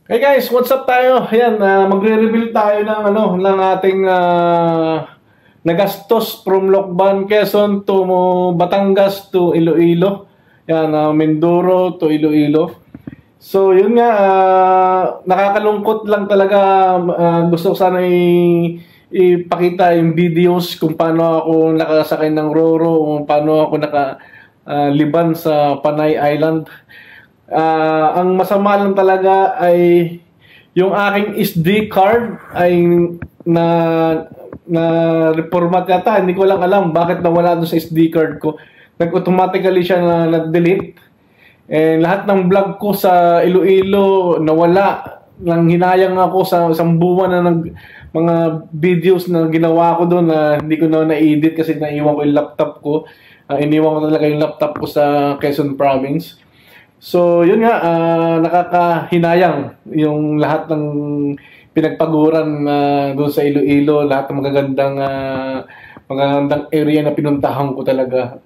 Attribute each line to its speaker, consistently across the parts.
Speaker 1: Hey guys, what's up tayo? Ayan, magre-reveal tayo ng ng ating nagastos from Lokban, Quezon to Batangas to Iloilo. Yan, Mindoro to Iloilo. So, yun nga, nakakalungkot lang talaga. Gusto ko sana ipakita yung videos kung paano ako nakasakay ng Roro, kung paano ako liban sa Panay Island. Ang masama lang talaga ay yung aking SD card ay na na reformat yata. Hindi ko lang alam bakit nawala doon sa SD card ko. Nag-automatically siya na nag-delete. And lahat ng vlog ko sa Iloilo nawala. Nang hinayang ako sa isang buwan na mga videos na ginawa ko doon na hindi ko na na-edit kasi naiwan ko yung laptop ko. Iniwan ko talaga yung laptop ko sa Quezon Province. So, yun nga, nakakahinayang yung lahat ng pinagpaguran doon sa Iloilo, lahat ng magagandang area na pinuntahan ko talaga.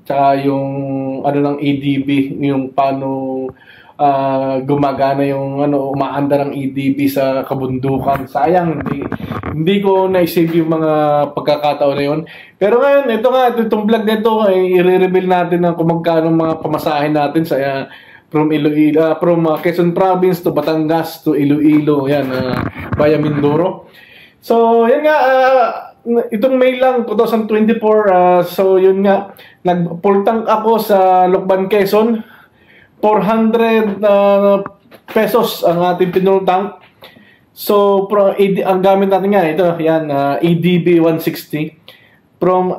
Speaker 1: Tsaka yung ng ADB, yung paano gumagana yung umaanda ng ADB sa kabundukan. Sayang, hindi ko na-save yung mga pagkakataon na yun. Pero ngayon, itong vlog nito ay i-reveal natin kung magkano mga pamasahin natin sa from Iloilo, from Quezon Province to Batangas to Iloilo, yan, via Mindoro. So, yan nga, itong May lang, 2024, so yun nga, nag-full tank ako sa Lokban, Quezon. 400 pesos ang ating pinul tank. So, ang gamit natin nga, ito, yan, ADB 160. From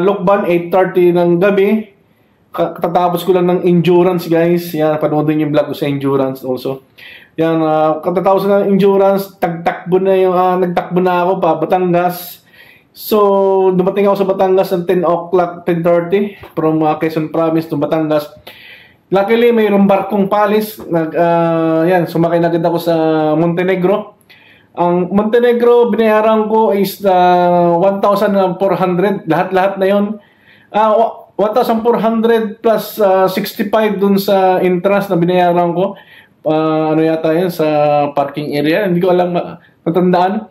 Speaker 1: Lokban, 8:30 ng gabi. Katatapos ko lang ng endurance, guys. Yan, panoodin yung vlog ko sa endurance also. Yan, katatapos ng endurance, nagtakbo na ako pa, Batangas. So, dumating ako sa Batangas ng 10 o'clock, 10:30 from Quezon Province to Batangas. Luckily, mayroong barkong palis. Sumakay na agad ako sa Montenegro. Ang Montenegro, binayaran ko is 1,400. Lahat-lahat na yon. 1,400 plus 65 dun sa entrance na binayaran ko. Yata yun sa parking area. Hindi ko alam matandaan.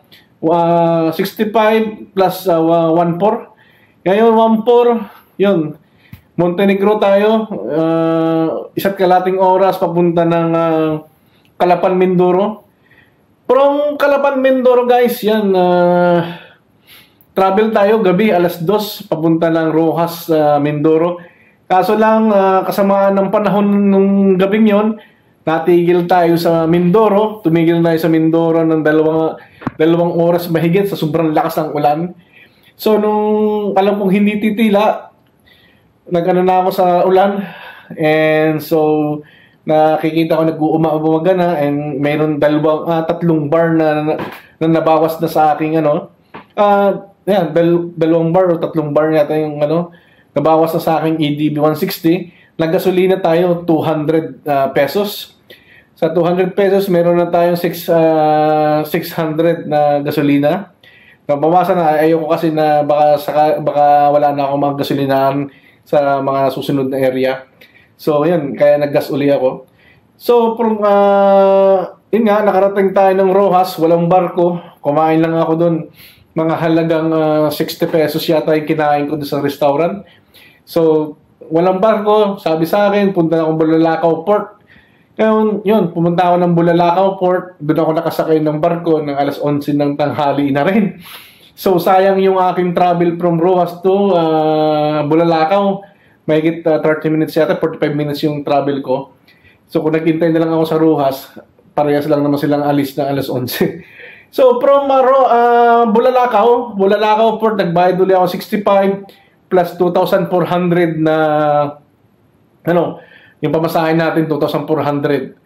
Speaker 1: 65 plus 1,400. Ngayon, 1,400, yun. Montenegro tayo, isa't kalating oras papunta ng Calapan, Mindoro. From Calapan, Mindoro, guys, yan, travel tayo gabi, alas 2, papunta ng Rojas, Mindoro. Kaso lang, kasamaan ng panahon nung gabing yon, natigil tayo sa Mindoro, tumigil tayo sa Mindoro ng dalawang oras mahigit sa sobrang lakas ng ulan. So, nung alam kong hindi titila, nagano na ako sa ulan, and so nakikita ko nag-uumaga na, and mayroon tatlong bar na nabawas na sa aking dalawang bar o tatlong bar yata yung nabawas na sa aking ADB 160. Naggasolina tayo 200 pesos. Sa 200 pesos meron na tayong 600 na gasolina. Nabawasan na, ayoko kasi na baka wala na akong mga gasolinahan sa mga susunod na area. So, yan. Kaya nag-gas uli ako. So, from, yun nga, nakarating tayo ng Rojas. Walang barko. Kumain lang ako doon. Mga halagang 60 pesos yata yung kinain ko doon sa restaurant. So, walang barko. Sabi sa akin, punta na akong Bulalakaw Port. Ngayon, yun, pumunta ako ng Bulalakaw Port. Doon ako nakasakay ng barko ng alas 11 ng tanghali na rin. So, sayang yung aking travel from Rojas to Bulalakaw. Mahigit 30 minutes yata, 45 minutes yung travel ko. So, kung naghintay na lang ako sa Rojas, parehas lang naman silang alis na alas 11. So, from Bulalakaw Port, nagbayad ulit ako 65 plus 2,400 na, yung pamasahin natin, 2,400.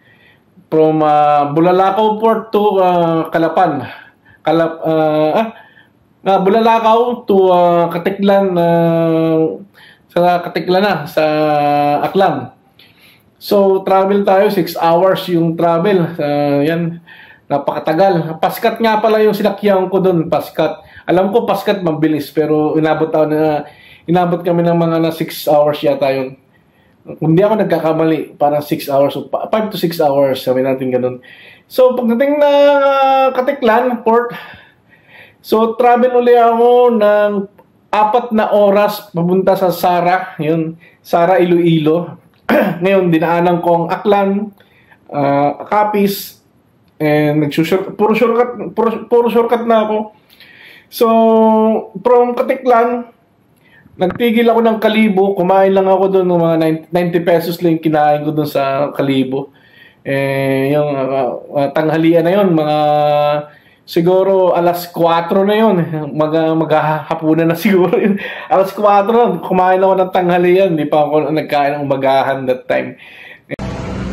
Speaker 1: From Bulalakaw Port to Calapan. Bulalakaw to Katiklan, sa Katiklan na, sa Aklan. So, travel tayo, 6 hours yung travel. Yan, napakatagal. Paskat nga pala yung sinakyan ko doon, Paskat. Alam ko, Paskat mabilis, pero inabot kami ng mga 6 hours yata yun. Kung di ako nagkakamali, parang 6 hours, 5 to 6 hours, sabi natin ganun. So, pagdating na Katiklan, port, so travel uli ako ng 4 na oras papunta sa Sara, yun, Sara, Iloilo. Ngayon, dinaanan ko ang Aklan, Capiz, and puro shortcut na ako. So, from Katiklan, nagtigil ako ng Kalibo, kumain lang ako doon ng mga 90 pesos lang kinain ko doon sa Kalibo. Yung tanghalian na yun, mga siguro alas 4 na yun, maghahapunan na siguro yun. Alas 4 na, kumain ako ng tanghalian, di pa ako nagkain ng umagahan that time.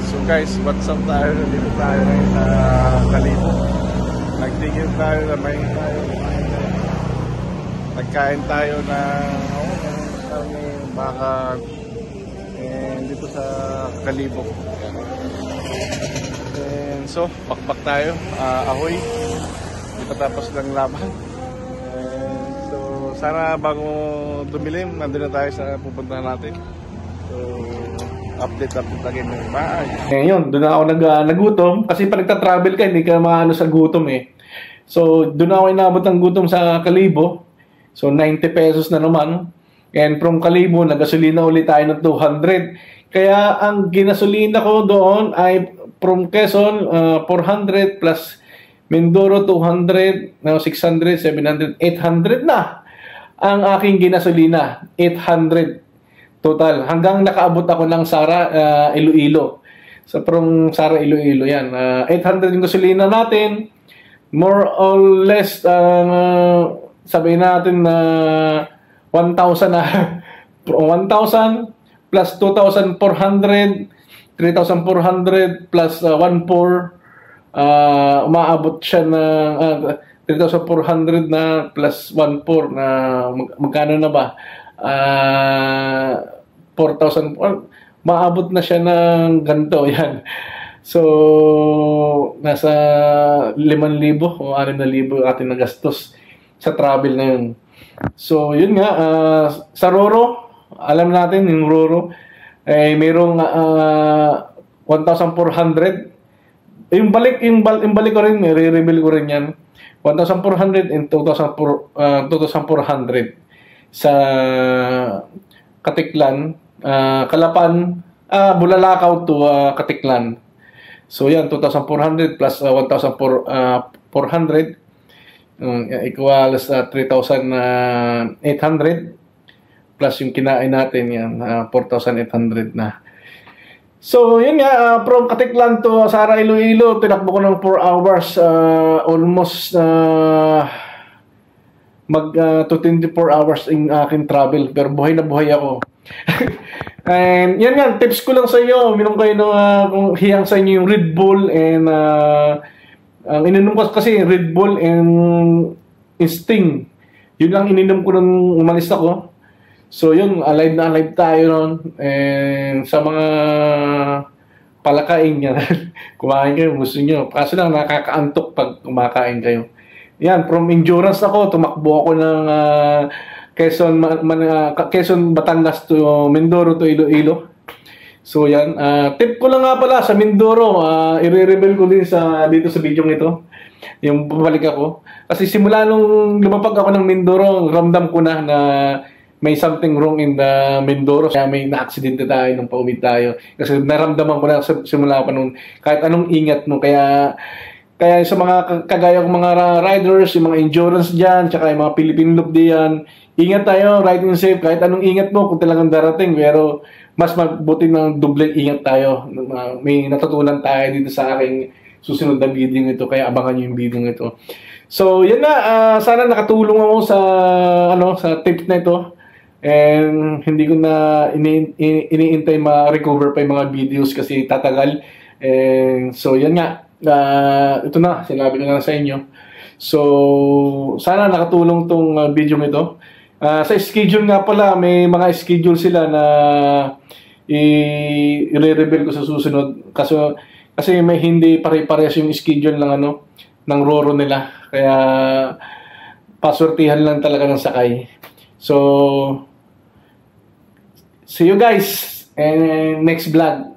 Speaker 1: So guys, what's up tayo? Dito tayo ngayon sa Kalibo. Nagtigil tayo na may nagkain tayo na baka dito sa Kalibo. And so, pakpak tayo. Ahoy. Di pa tapos lang laban. And so, sana bago dumilim, nandun na tayo sa pupuntahan natin. So, update again. Bye! Ngayon, doon ako nagutom. Kasi pag nagta-travel ka, hindi ka maano sa gutom eh. So, doon ako inabot ng gutom sa Kalibo. So, 90 pesos na naman. And from Kalibo, nagasolina ulit tayo ng 200. Kaya ang ginasolina ko doon ay from Quezon, 400 plus Mindoro, 200, now 600, 700, 800 na ang aking ginasolina. 800 total. Hanggang nakaabot ako ng Sara, Iloilo. So from Sara, Iloilo yan. 800 yung gasolina natin. More or less, sabihin natin na 1,000 na. 1,000 plus 2,400, 3,400 plus 1,400, umaabot siya ng 3,400 na plus 1,400 na magkano na ba? 4,000, maabot na siya ng ganito, yan. So, nasa 5,000 o 6,000 ating nagastos sa travel na yun. So, yun nga, sa Roro, alam natin yung Roro, eh, mayroong 1,400. Yung balik ko rin, re-reveal ko rin yan. 1,400 and 2,400 sa Katiklan, Kalapan, Bulalakaw to Katiklan. So yan, 2,400 plus 1,400 equals 3,800 plus yung kinain natin yan, 4,800 na. So yun nga, from Katiklan to Sara, Iloilo, tinakbo ko ng 4 hours, almost to 24 hours in aking travel, pero buhay na buhay ako. And yan nga, tips ko lang sa iyo, minom kayo ng kung hiyang sa inyo yung Red Bull, and ang ininom ko kasi Red Bull and Sting. Yun lang ininom ko nung umalis ako. So yun, alive na alive tayo nun. And sa mga palakain niya, kumain kayo, gusto nyo. Kaso lang, nakakaantok pag kumakain kayo. Yan, from endurance ako, tumakbo ako ng Quezon, Batangas to Mindoro to Iloilo. So yan, tip ko lang nga pala sa Mindoro, i-reveal ko din dito sa video ito, yung pabalik ako. Kasi simula nung lumapag ako ng Mindoro, ramdam ko na may something wrong in the Mindoro. Kaya may na-aksidente tayo nung pauwi tayo. Kasi naramdaman ko na simula pa nung kahit anong ingat mo. Kaya sa mga kagaya kong mga riders, yung mga endurance dyan, tsaka yung mga Philippine Loop diyan, ingat tayo, riding safe, kahit anong ingat mo kung talagang darating. Pero mas mabuti ng doble ingat tayo. May natutunan tayo dito sa aking susunod na video ito. Kaya abangan nyo yung video ito. So, yan na. Sana nakatulong ako sa tips na ito. And hindi ko na iniintay ma-recover pa yung mga videos kasi tatagal. And so, yan nga. Ito na, sinabi ko na sa inyo. So, sana nakatulong tong video ito. Sa schedule nga pala, may mga schedule sila na i-reveal ko sa susunod. Kasi may hindi pare-parehas yung schedule ng ng Roro nila. Kaya paswertihan lang talaga ng sakay. So, see you guys in next vlog.